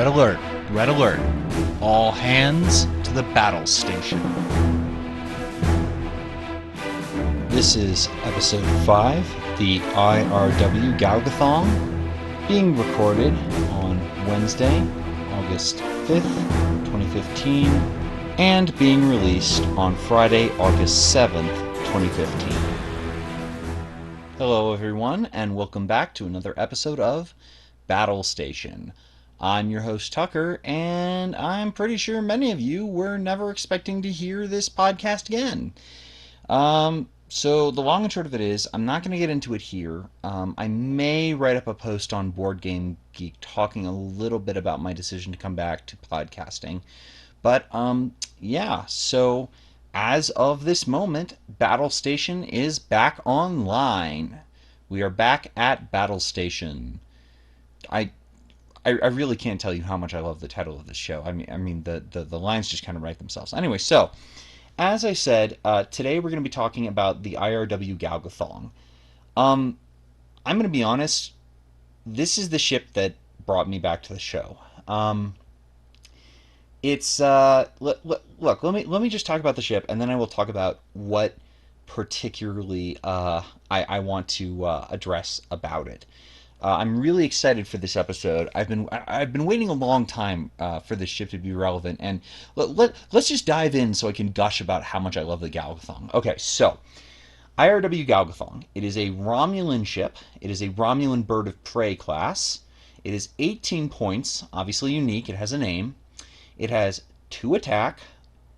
alert, red alert. All hands to the battle station. This is episode 5, the I.R.W. Galgathon, being recorded on Wednesday, August 5th, 2015, and being released on Friday, August 7th, 2015. Hello everyone, and welcome back to another episode of Battle Station. I'm your host Tucker, and I'm pretty sure many of you were never expecting to hear this podcast again. So the long and short of it is, I'm not going to get into it here. I may write up a post on Board Game Geek talking a little bit about my decision to come back to podcasting. But, yeah, so as of this moment, Battle Station is back online. We are back at Battle Station. I really can't tell you how much I love the title of this show. I mean the lines just kind of write themselves. Anyway, so as I said, today we're going to be talking about the I.R.W. Galgathon. I'm going to be honest. This is the ship that brought me back to the show. It's look. Let me just talk about the ship, and then I will talk about what particularly I want to address about it. I'm really excited for this episode. I've been waiting a long time for this ship to be relevant, and let's just dive in so I can gush about how much I love the Galgathon. Okay, so I.R.W. Galgathon. It is a Romulan ship. It is a Romulan bird of prey class. It is 18 points, obviously unique. It has a name. It has 2 attack,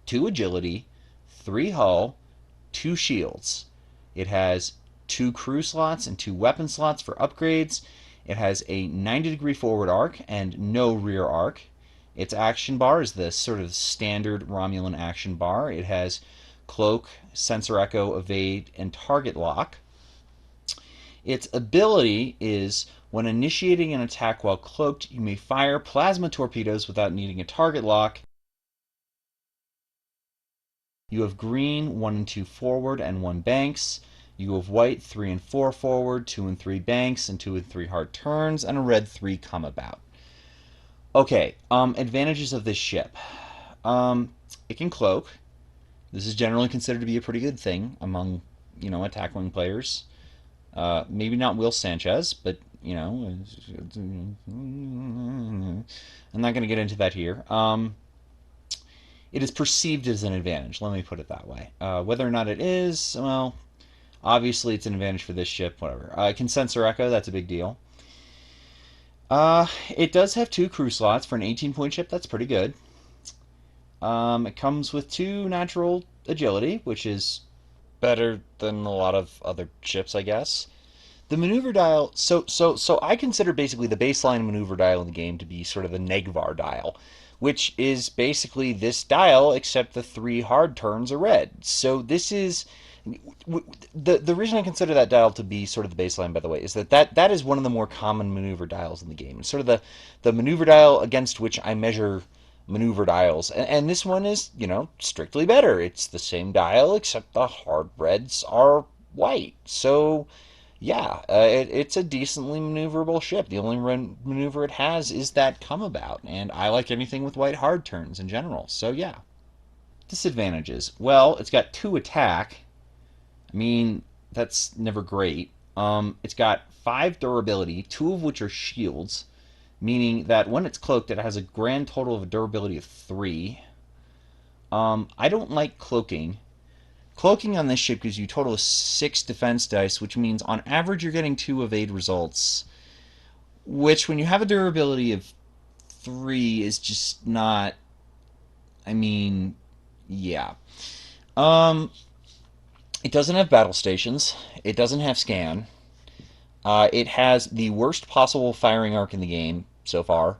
2 agility, 3 hull, 2 shields. It has 2 crew slots and 2 weapon slots for upgrades. It has a 90-degree forward arc and no rear arc. Its action bar is the sort of standard Romulan action bar. It has cloak, sensor echo, evade, and target lock. Its ability is when initiating an attack while cloaked, you may fire plasma torpedoes without needing a target lock. You have green, 1 and 2 forward, and 1 banks. You have white, 3 and 4 forward, 2 and 3 banks, and 2 and 3 hard turns, and a red 3 come about. Okay, advantages of this ship. It can cloak. This is generally considered to be a pretty good thing among, attack wing players. Maybe not Will Sanchez, but, I'm not going to get into that here. It is perceived as an advantage, let me put it that way. Whether or not it is, well, obviously it's an advantage for this ship, whatever. It can sensor echo, that's a big deal. It does have 2 crew slots for an 18-point ship, that's pretty good. It comes with 2 natural agility, which is better than a lot of other ships, I guess. The maneuver dial, so I consider basically the baseline maneuver dial in the game to be sort of the Negvar dial, which is basically this dial except the 3 hard turns are red. So this is the reason I consider that dial to be sort of the baseline, by the way, is that is one of the more common maneuver dials in the game. It's sort of the maneuver dial against which I measure maneuver dials, and this one is, strictly better. It's the same dial except the hard reds are white. So yeah, it's a decently maneuverable ship. The only maneuver it has is that come about, and I like anything with white hard turns in general. So yeah. Disadvantages. Well, it's got 2 attack. I mean, that's never great. It's got 5 durability, 2 of which are shields, meaning that when it's cloaked, it has a grand total of a durability of 3. I don't like cloaking. Cloaking on this ship gives you a total of 6 defense dice, which means on average you're getting 2 evade results, which when you have a durability of 3 is just not, I mean, yeah. It doesn't have battle stations. It doesn't have scan. It has the worst possible firing arc in the game so far.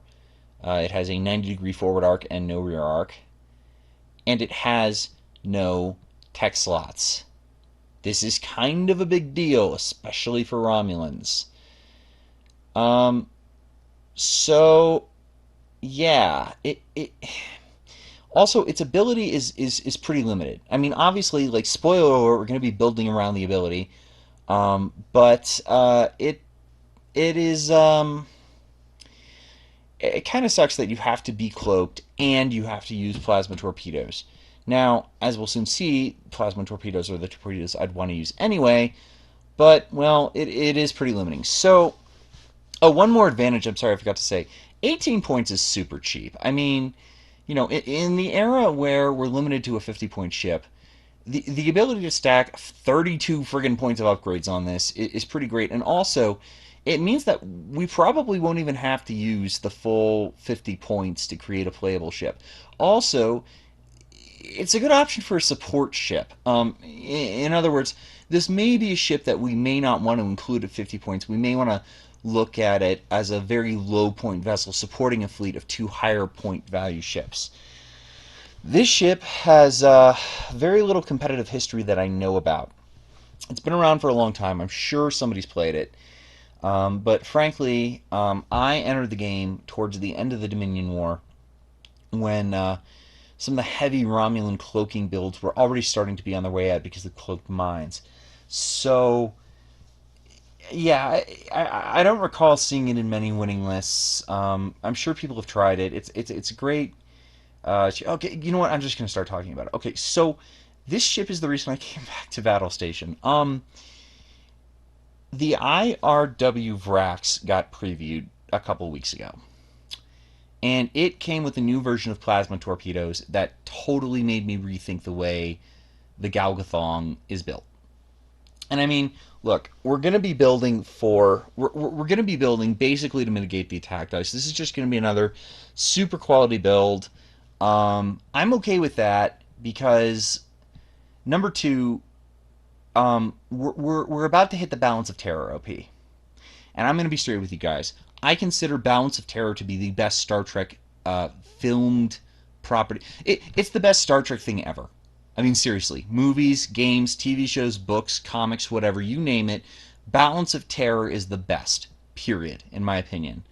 It has a 90-degree forward arc and no rear arc. And it has no tech slots. This is kind of a big deal, especially for Romulans. So yeah, it also its ability is pretty limited. I mean, obviously, like spoiler alert, we're going to be building around the ability, but it is it kind of sucks that you have to be cloaked and you have to use plasma torpedoes. Now, as we'll soon see, plasma torpedoes are the torpedoes I'd want to use anyway, but, well, it is pretty limiting. So, oh, one more advantage, I'm sorry, I forgot to say. 18 points is super cheap. I mean, in the era where we're limited to a 50-point ship, the ability to stack 32 friggin' points of upgrades on this is pretty great. And also, it means that we probably won't even have to use the full 50 points to create a playable ship. Also, it's a good option for a support ship. In other words, this may be a ship that we may not want to include at 50 points. We may want to look at it as a very low point vessel supporting a fleet of 2 higher point value ships. This ship has very little competitive history that I know about. It's been around for a long time. I'm sure somebody's played it. But frankly, I entered the game towards the end of the Dominion War when some of the heavy Romulan cloaking builds were already starting to be on their way out because of the cloaked mines. So, yeah, I don't recall seeing it in many winning lists. I'm sure people have tried it. It's a great. Okay, you know what? I'm just going to start talking about it. Okay, so this ship is the reason I came back to Battle Station. The I.R.W. Vrax got previewed a couple weeks ago. And it came with a new version of plasma torpedoes that totally made me rethink the way the Galgathong is built. And I mean, look, we're going to be building we're going to be building basically to mitigate the attack dice. This is just going to be another super quality build. I'm okay with that because number two, we're about to hit the Balance of Terror OP. And I'm going to be straight with you guys. I consider Balance of Terror to be the best Star Trek filmed property. It's the best Star Trek thing ever. I mean, seriously. Movies, games, TV shows, books, comics, whatever, you name it. Balance of Terror is the best, period, in my opinion.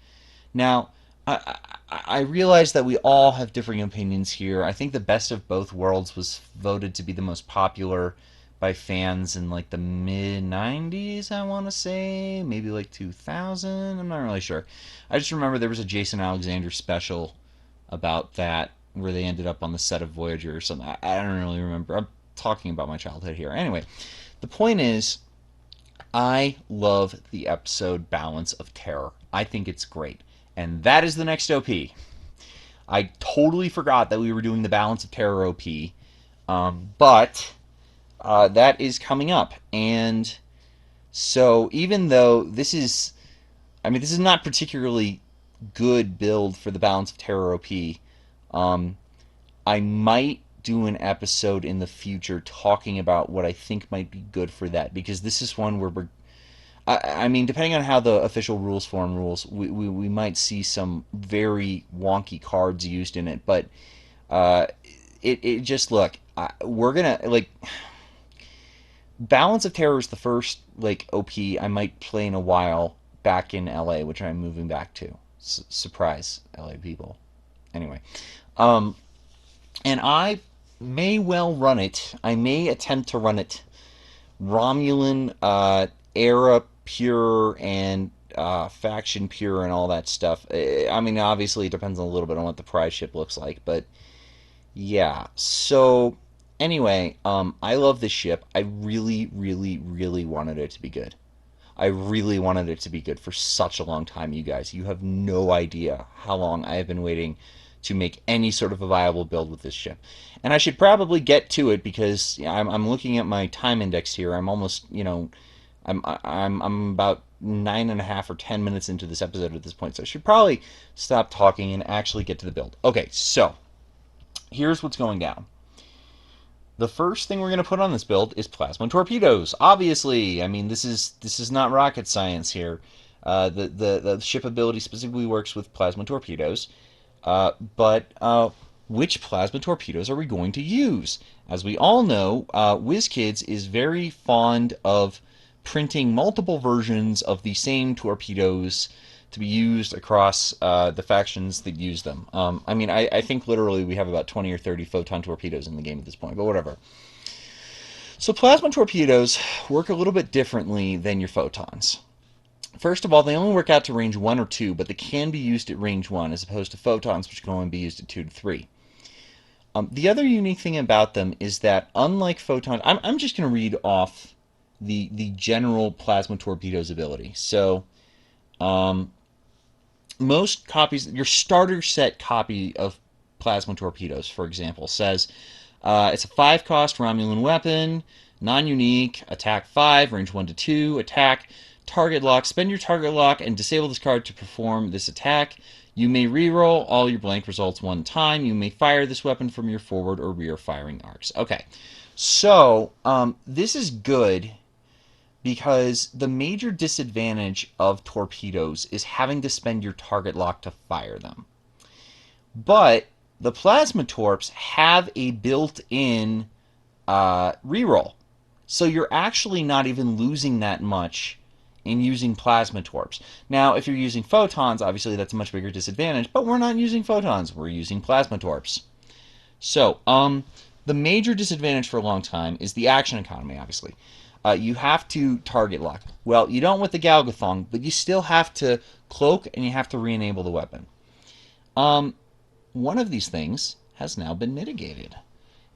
Now, I realize that we all have differing opinions here. I think the Best of Both Worlds was voted to be the most popular by fans in like the mid 90s, I want to say, maybe like 2000. I'm not really sure. I just remember there was a Jason Alexander special about that where they ended up on the set of Voyager or something. I don't really remember. I'm talking about my childhood here. Anyway, the point is, I love the episode Balance of Terror. I think it's great. And that is the next OP. I totally forgot that we were doing the Balance of Terror OP. But that is coming up. And so even though this is not particularly good build for the Balance of Terror OP, I might do an episode in the future talking about what I think might be good for that, because this is one where I mean, depending on how the official rules form rules, we might see some very wonky cards used in it, but it just, look, we're gonna, like, Balance of Terror is the first, like, OP I might play in a while back in LA, which I'm moving back to. Surprise, LA people. Anyway, and I may well run it. I may attempt to run it Romulan, era pure, and faction pure, and all that stuff. I mean, obviously, it depends a little bit on what the prize ship looks like, but yeah. So anyway, I love this ship. I really, really, really wanted it to be good. I really wanted it to be good for such a long time, you guys. You have no idea how long I have been waiting to make any sort of a viable build with this ship. And I should probably get to it because I'm looking at my time index here. I'm almost, I'm about 9.5 or 10 minutes into this episode at this point, so I should probably stop talking and actually get to the build. Okay, so here's what's going down. The first thing we're going to put on this build is plasma torpedoes. Obviously, I mean, this is not rocket science here. The ship ability specifically works with plasma torpedoes. But which plasma torpedoes are we going to use? As we all know, WizKids is very fond of printing multiple versions of the same torpedoes to be used across the factions that use them. I mean, I think literally we have about 20 or 30 photon torpedoes in the game at this point, but whatever. So plasma torpedoes work a little bit differently than your photons. First of all, they only work out to range 1 or 2, but they can be used at range 1 as opposed to photons, which can only be used at 2 to 3. The other unique thing about them is that, unlike photons, I'm just going to read off the general plasma torpedo's ability. So, um, most copies, your starter set copy of plasma torpedoes, for example, says it's a 5 cost Romulan weapon, non unique, attack 5, range 1 to 2, attack, target lock. Spend your target lock and disable this card to perform this attack. You may reroll all your blank results one time. You may fire this weapon from your forward or rear firing arcs. Okay, so this is good because the major disadvantage of torpedoes is having to spend your target lock to fire them. But the plasma torps have a built-in reroll, so you're actually not even losing that much in using plasma torps. Now, if you're using photons, obviously that's a much bigger disadvantage, but we're not using photons, we're using plasma torps. So, the major disadvantage for a long time is the action economy, obviously. You have to target lock. Well, you don't with the Galgathong, but you still have to cloak and you have to re-enable the weapon. One of these things has now been mitigated.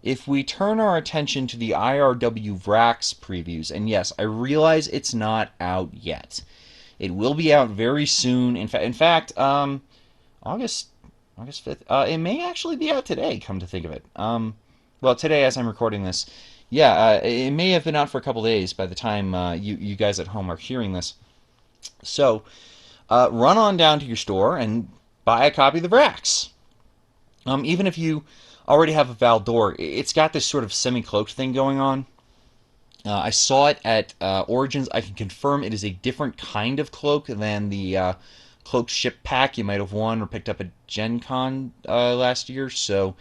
If we turn our attention to the I.R.W. Vrax previews, and yes, I realize it's not out yet. It will be out very soon. In fact, August 5th. It may actually be out today, come to think of it. Well, today as I'm recording this. Yeah, it may have been out for a couple days by the time you guys at home are hearing this. So, run on down to your store and buy a copy of the Vrax. Even if you already have a Valdor, it's got this sort of semi-cloaked thing going on. I saw it at Origins. I can confirm it is a different kind of cloak than the cloaked ship pack you might have won or picked up at Gen Con last year. So,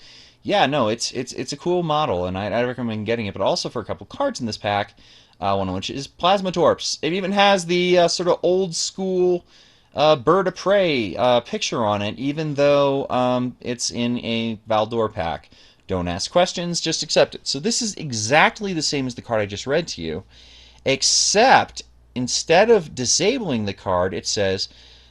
yeah, no, it's a cool model, and I recommend getting it. But also for a couple cards in this pack, one of which is Plasma Torps. It even has the sort of old school bird of prey picture on it, even though it's in a Valdor pack. Don't ask questions, just accept it. So this is exactly the same as the card I just read to you, except instead of disabling the card, it says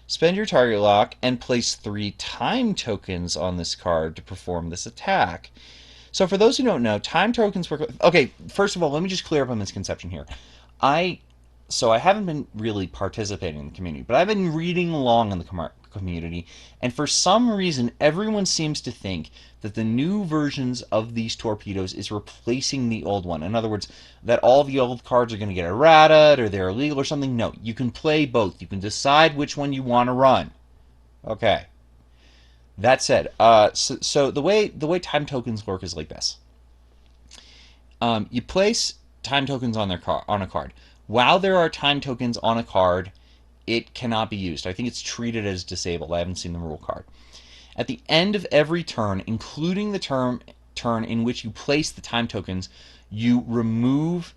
spend your target lock and place 3 time tokens on this card to perform this attack. So for those who don't know, time tokens work. Okay, first of all, let me just clear up a misconception here. I haven't been really participating in the community, but I've been reading along in the community, and for some reason, everyone seems to think that the new versions of these torpedoes is replacing the old one. In other words, that all the old cards are going to get errata or they're illegal or something. No, you can play both. You can decide which one you want to run. Okay. That said, so the way time tokens work is like this. You place time tokens on on a card. While there are time tokens on a card, it cannot be used. I think it's treated as disabled. I haven't seen the rule card. At the end of every turn, including the turn in which you place the time tokens, you remove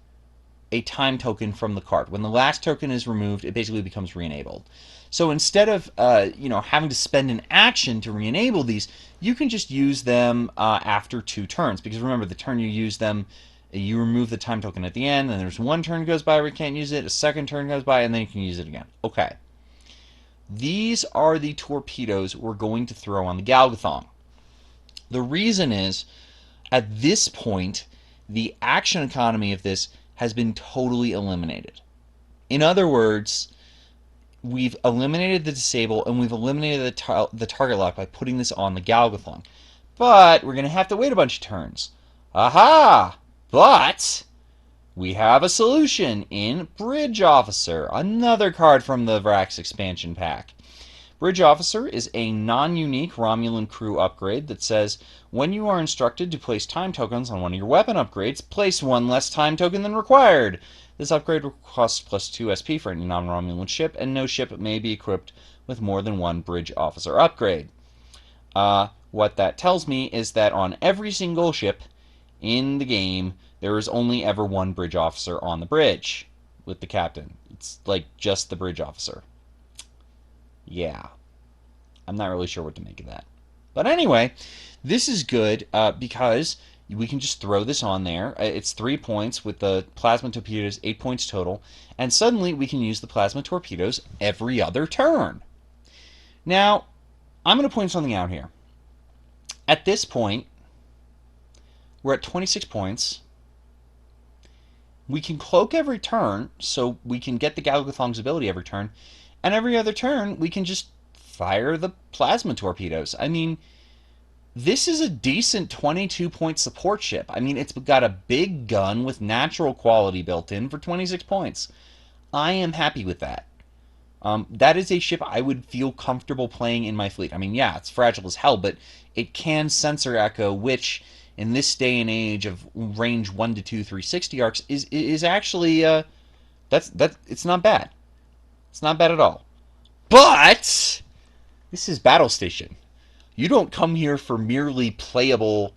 a time token from the card. When the last token is removed, it basically becomes re-enabled. So instead of having to spend an action to re-enable these, you can just use them after 2 turns. Because remember, the turn you use them, you remove the time token at the end, and there's 1 turn goes by where you can't use it, a 2nd turn goes by, and then you can use it again. Okay. These are the torpedoes we're going to throw on the Galgathong. The reason is, at this point, the action economy of this has been totally eliminated. In other words, we've eliminated the disable and we've eliminated the target lock by putting this on the Galgathong. But we're going to have to wait a bunch of turns. Aha! But we have a solution in Bridge Officer, another card from the Vrax expansion pack. Bridge Officer is a non-unique Romulan crew upgrade that says, when you are instructed to place time tokens on one of your weapon upgrades, place 1 less time token than required. This upgrade costs +2 SP for any non-Romulan ship, and no ship may be equipped with more than 1 Bridge Officer upgrade. What that tells me is that on every single ship in the game, there is only ever 1 Bridge Officer on the bridge with the captain. It's like just the Bridge Officer. Yeah. I'm not really sure what to make of that. But anyway, this is good because We can just throw this on there. It's 3 points with the plasma torpedoes, 8 points total. And suddenly we can use the plasma torpedoes every other turn. Now, I'm going to point something out here. At this point, we're at 26 points. We can cloak every turn, so we can get the Galgathong's ability every turn. And every other turn, we can just fire the plasma torpedoes. I mean, this is a decent 22-point support ship. I mean, it's got a big gun with natural quality built in for 26 points. I am happy with that. That is a ship I would feel comfortable playing in my fleet. I mean, yeah, it's fragile as hell, but it can sensor echo, which in this day and age of range 1 to 2 360 arcs is actually it's not bad. It's not bad at all. But this is Battle Station. You don't come here for merely playable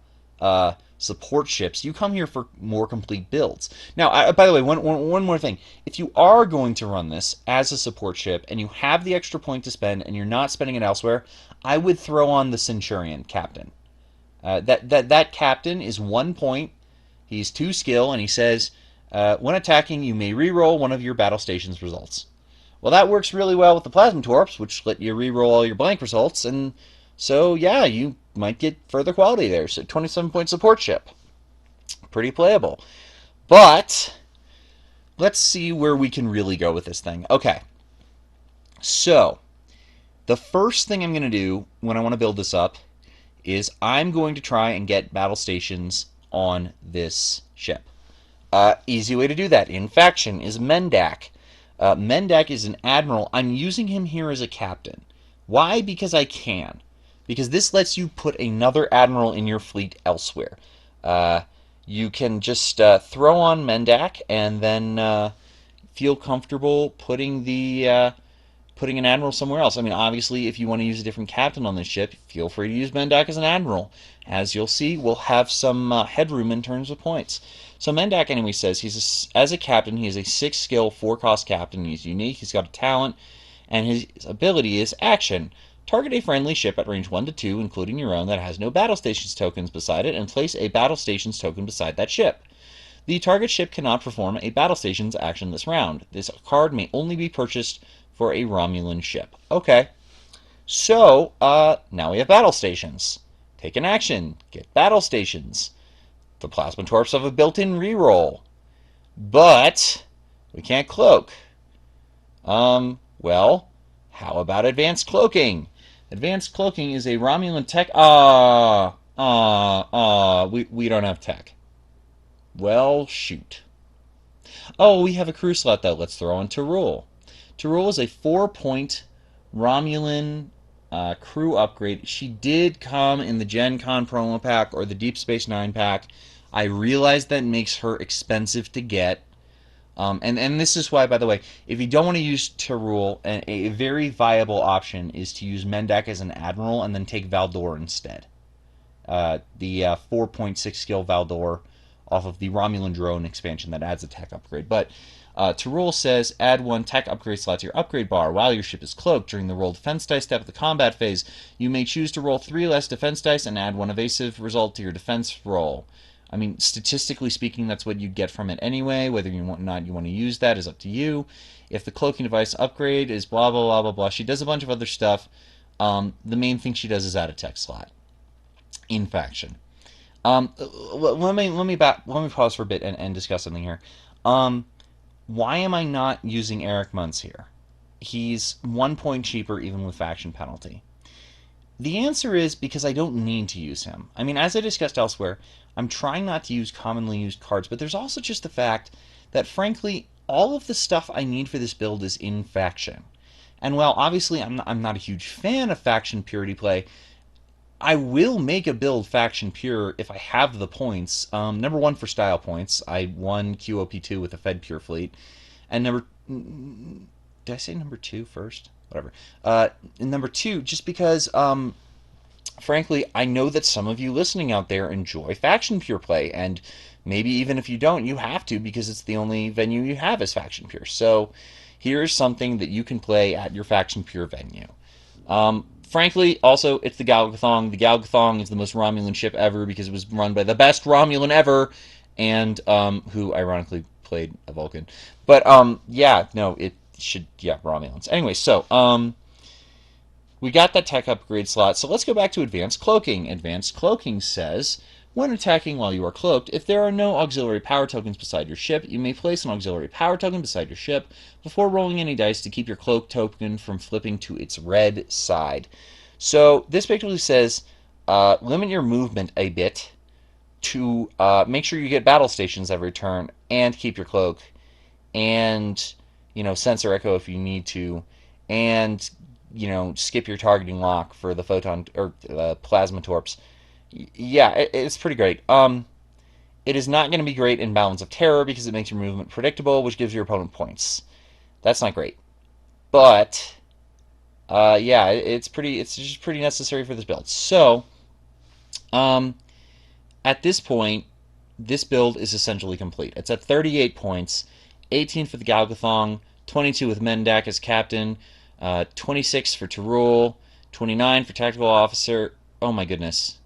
support ships. You come here for more complete builds. Now, by the way, one more thing. If you are going to run this as a support ship and you have the extra point to spend and you're not spending it elsewhere, I would throw on the Centurion captain. That captain is 1 point. He's 2 skill, and he says, when attacking, you may reroll one of your battle station's results. Well, that works really well with the Plasma Torps, which let you reroll all your blank results, and so, yeah, you might get further quality there. So 27-point support ship. Pretty playable. But let's see where we can really go with this thing. Okay. So, the first thing I'm going to do when I want to build this up is I'm going to try and get battle stations on this ship. Easy way to do that in faction is Mendak. Mendak is an admiral. I'm using him here as a captain. Why? Because I can. Because this lets you put another admiral in your fleet elsewhere. You can just throw on Mendak and then feel comfortable putting putting an admiral somewhere else. I mean, obviously, if you want to use a different captain on this ship, feel free to use Mendak as an admiral. As you'll see, we'll have some headroom in terms of points. So Mendak, anyway, says as a captain, he is a 6 skill, 4 cost captain. He's unique. He's got a talent, and his ability is action. Target a friendly ship at range 1 to 2, including your own, that has no battle stations tokens beside it, and place a battle stations token beside that ship. The target ship cannot perform a battle stations action this round. This card may only be purchased for a Romulan ship. Okay. So, now we have battle stations. Take an action. Get battle stations. The Plasma Torps have a built-in reroll. But we can't cloak. Well, how about advanced cloaking? Advanced cloaking is a Romulan tech. We don't have tech. Well, shoot. Oh, we have a crew slot, though. Let's throw in Tyrul. Tyrul is a 4-point Romulan crew upgrade. She did come in the Gen Con promo pack or the Deep Space Nine pack. I realize that makes her expensive to get. And this is why, by the way, if you don't want to use Tyrul, a very viable option is to use Mendak as an admiral and then take Valdor instead. The 4.6 skill Valdor off of the Romulan drone expansion that adds a tech upgrade. But Tyrul says, add 1 tech upgrade slot to your upgrade bar while your ship is cloaked. During the roll defense dice step of the combat phase, you may choose to roll 3 less defense dice and add 1 evasive result to your defense roll. I mean, statistically speaking, that's what you get from it anyway. Whether you want to use that is up to you. If the cloaking device upgrade is blah, blah, blah, blah, blah. She does a bunch of other stuff. The main thing she does is add a tech slot in faction. Let me pause for a bit and discuss something here. Why am I not using Eric Muntz here? He's 1 point cheaper even with faction penalty. The answer is because I don't need to use him. I mean, as I discussed elsewhere, I'm trying not to use commonly used cards, but there's also just the fact that, frankly, all of the stuff I need for this build is in faction. And while obviously I'm not a huge fan of faction purity play, I will make a build faction pure if I have the points. Number 1 for style points. I won QOP2 with a Fed pure fleet. And did I say number 2 first? Whatever. And number 2, just because, frankly, I know that some of you listening out there enjoy faction pure play, and maybe even if you don't, you have to because it's the only venue you have is faction pure. So here's something that you can play at your faction pure venue. Frankly, also, it's the Galgathong. The Galgathong is the most Romulan ship ever because it was run by the best Romulan ever, and who ironically played a Vulcan. But yeah, no, it should, yeah, Romulans. Anyway, so we got that tech upgrade slot, so let's go back to Advanced Cloaking. Advanced Cloaking says, when attacking while you are cloaked, if there are no auxiliary power tokens beside your ship, you may place an auxiliary power token beside your ship before rolling any dice to keep your cloak token from flipping to its red side. So this basically says, limit your movement a bit to make sure you get battle stations every turn and keep your cloak and sensor echo if you need to, and skip your targeting lock for the photon or plasma torps. Yeah, it's pretty great. It is not going to be great in Balance of Terror because it makes your movement predictable, which gives your opponent points. That's not great, but yeah, it's pretty. It's just pretty necessary for this build. So, um, at this point, this build is essentially complete. It's at 38 points, 18 for the Galgathong, 22 with Mendak as captain, 26 for Tarul, 29 for tactical officer. Oh my goodness.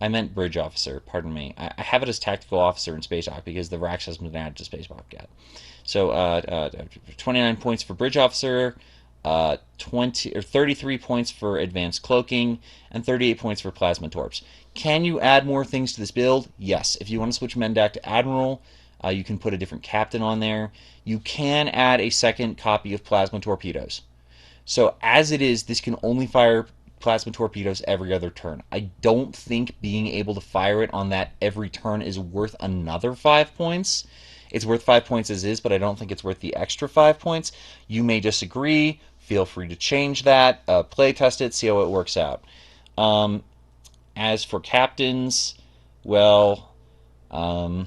I meant bridge officer, pardon me. I have it as tactical officer in Space Hawk because the Rax hasn't been added to Space Hawk yet. So 29 points for bridge officer, 20 or 33 points for advanced cloaking, and 38 points for plasma torps. Can you add more things to this build? Yes. If you want to switch Mendak to Admiral, you can put a different captain on there. You can add a second copy of plasma torpedoes. So as it is, this can only fire plasma torpedoes every other turn. I don't think being able to fire it on that every turn is worth another 5 points. It's worth 5 points as is, but I don't think it's worth the extra 5 points. You may disagree. Feel free to change that. Play test it. See how it works out. As for captains, well, there's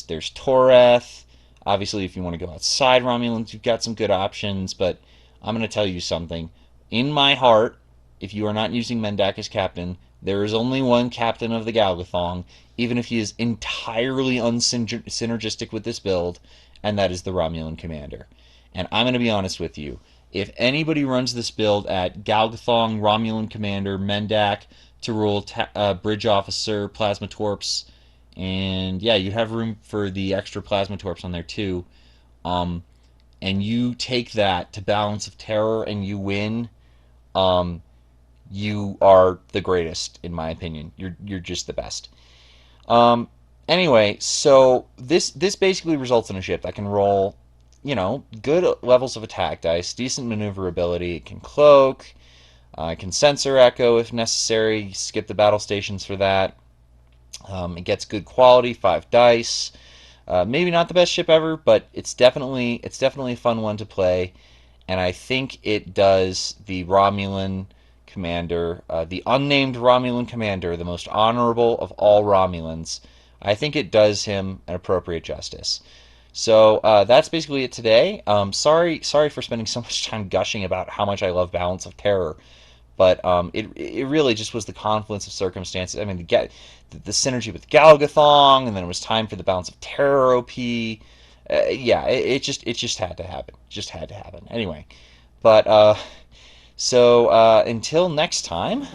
Toreth. Obviously, if you want to go outside Romulans, you've got some good options, but I'm going to tell you something. In my heart, if you are not using Mendak as captain, there is only one captain of the Galgathong, even if he is entirely unsynergistic with this build, and that is the Romulan commander. And I'm going to be honest with you. If anybody runs this build at Galgathong, Romulan commander, Mendak, Tarul, bridge officer, plasma torps, and yeah, you have room for the extra plasma torps on there too. And you take that to Balance of Terror and you win, you are the greatest in my opinion. You're just the best. Anyway, so this basically results in a ship that can roll, good levels of attack dice, decent maneuverability. It can cloak, it can sensor echo if necessary. Skip the battle stations for that. It gets good quality, 5 dice. Maybe not the best ship ever, but it's definitely a fun one to play, and I think it does the Romulan commander, the unnamed Romulan commander, the most honorable of all Romulans. I think it does him an appropriate justice. So that's basically it today. Sorry for spending so much time gushing about how much I love Balance of Terror. But it really just was the confluence of circumstances. I mean, the synergy with Galgathong, and then it was time for the Balance of Terror OP. Yeah, it just had to happen. It just had to happen. Anyway, but so until next time,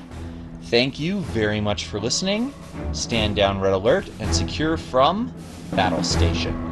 thank you very much for listening. Stand down, red alert, and secure from Battle Station.